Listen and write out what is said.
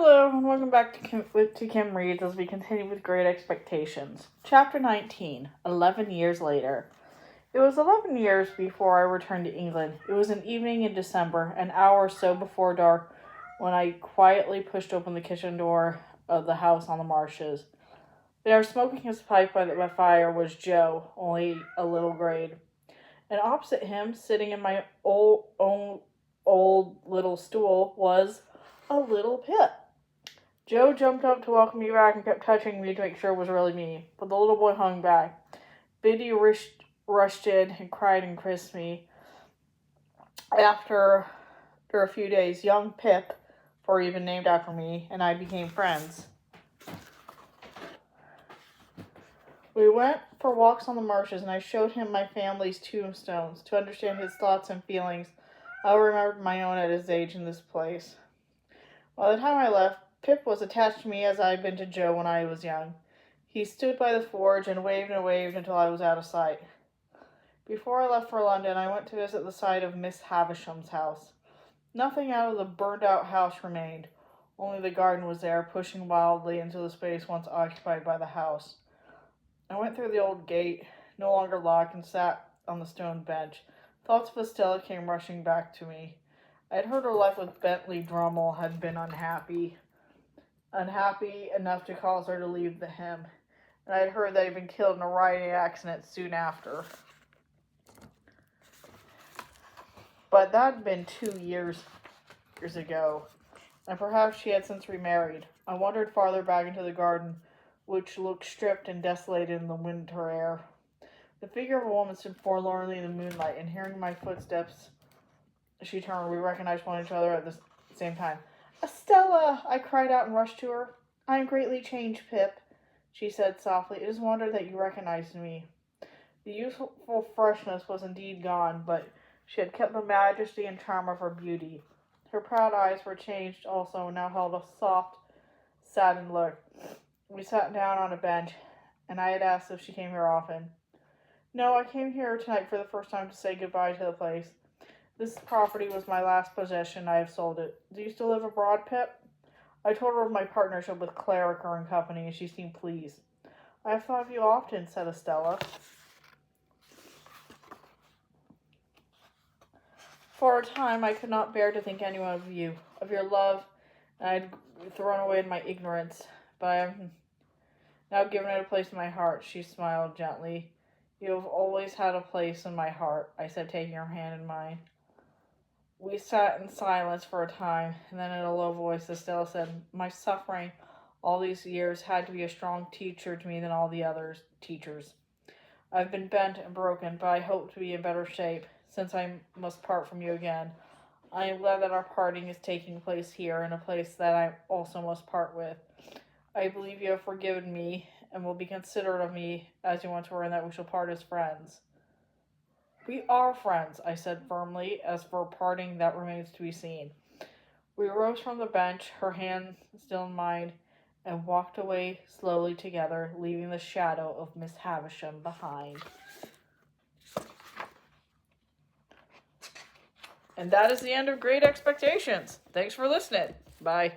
Hello, and welcome back to Kim Reads as we continue with Great Expectations. Chapter 19, 11 Years Later. It was 11 years before I returned to England. It was an evening in December, an hour or so before dark, when I quietly pushed open the kitchen door of the house on the marshes. There, smoking his pipe by the fire, was Joe, only a little grayed. And opposite him, sitting in my old little stool, was a little Pip. Joe jumped up to welcome me back and kept touching me to make sure it was really me, but the little boy hung back. Biddy rushed in and cried and kissed me. After a few days, young Pip, for even named after me, and I became friends. We went for walks on the marshes, and I showed him my family's tombstones. To understand his thoughts and feelings, I remembered my own at his age in this place. By the time I left, Pip was attached to me as I had been to Joe when I was young. He stood by the forge and waved until I was out of sight. Before I left for London, I went to visit the site of Miss Havisham's house. Nothing out of the burned-out house remained. Only the garden was there, pushing wildly into the space once occupied by the house. I went through the old gate, no longer locked, and sat on the stone bench. Thoughts of Estella came rushing back to me. I had heard her life with Bentley Drummle had been unhappy enough to cause her to leave him, and I had heard that he had been killed in a riding accident soon after. But that had been 2 years ago, and perhaps she had since remarried. I wandered farther back into the garden, which looked stripped and desolated in the winter air. The figure of a woman stood forlornly in the moonlight, and hearing my footsteps, she turned. We recognized one another at the same time. "Estella!" I cried out and rushed to her. "I am greatly changed, Pip," she said softly. "It is a wonder that you recognized me." The youthful freshness was indeed gone, but she had kept the majesty and charm of her beauty. Her proud eyes were changed also, and now held a soft, saddened look. We sat down on a bench, and I had asked if she came here often. "No, I came here tonight for the first time to say goodbye to the place. This property was my last possession. I have sold it. Do you still live abroad, Pip?" I told her of my partnership with Clarriker and Company, and she seemed pleased. "I have thought of you often," said Estella. "For a time I could not bear to think anyone of you, of your love, and I had thrown away my ignorance, but I have now given it a place in my heart." She smiled gently. "You have always had a place in my heart," I said, taking her hand in mine. We sat in silence for a time, and then in a low voice Estella said, "My suffering all these years had to be a strong teacher to me than all the other teachers. I've been bent and broken, but I hope to be in better shape, since I must part from you again. I am glad that our parting is taking place here, in a place that I also must part with. I believe you have forgiven me, and will be considerate of me as you once were, and that we shall part as friends." "We are friends," I said firmly. "As for parting, that remains to be seen." We rose from the bench, her hand still in mine, and walked away slowly together, leaving the shadow of Miss Havisham behind. And that is the end of Great Expectations. Thanks for listening. Bye.